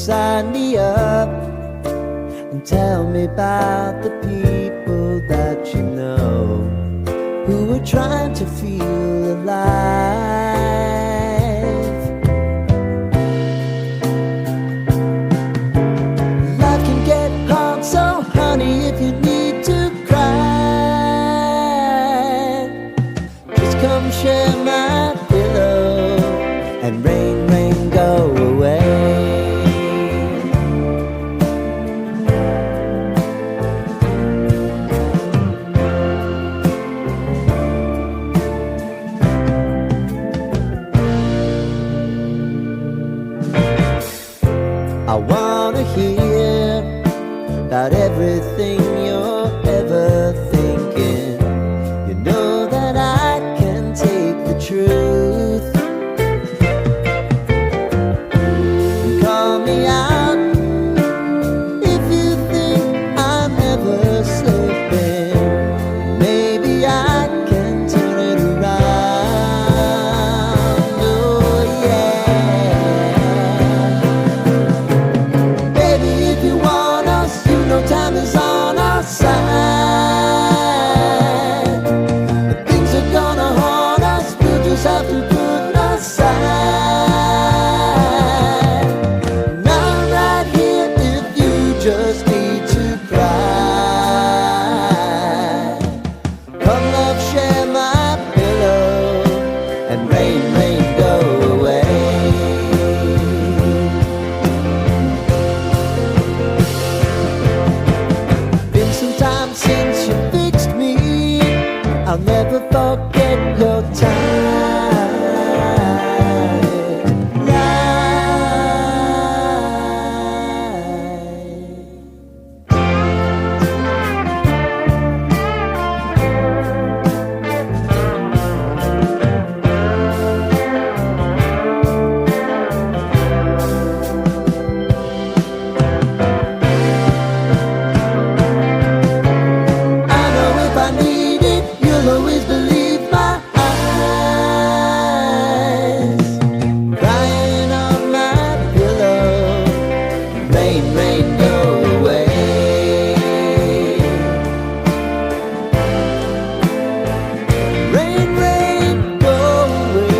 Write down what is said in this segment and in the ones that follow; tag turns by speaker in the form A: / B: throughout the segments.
A: Sign me up and tell me about the people that you know who are trying to feel alive. Life can get hard, so honey, if you need to cry, just come share my pillow and rain, rain, go away. I wanna hear about everything you're ever thinking. You know that I can take the truth. And call me out if you think I'm ever slipping. Maybe I can turn it around. Oh yeah. Baby, if you want us, you know time is on our side. But things are gonna haunt us, we'll just have to put aside. And I'm right here if you just need to cry. Come love, share my pillow and rain, rain, go away. Been some time since you fixed me, I'll never forget your time. I know if I need it, you'll always believe my eyes. Crying on my pillow, rain, rain, go away. Rain, rain, go away.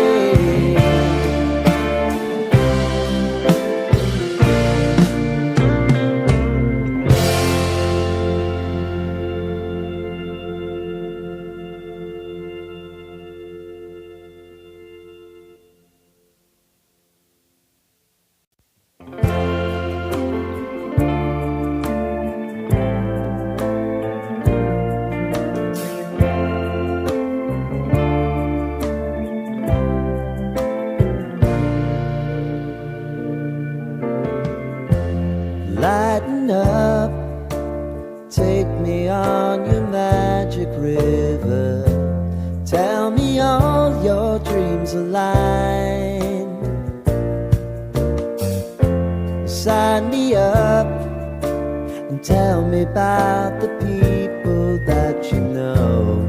A: Lighten up, take me on your magic river. Tell me all your dreams align. Sign me up and tell me about the people that you know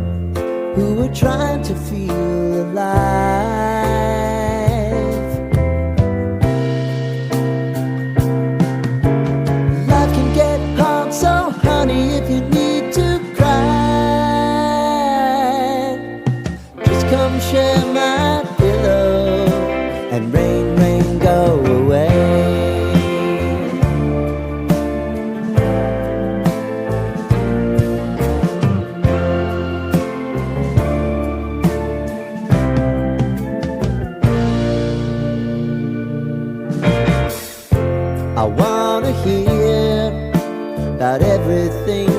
A: who are trying to feel alive. Life can get hard, so honey, if you need to cry, just come share my pillow and rain, rain, go away. I wanna hear about everything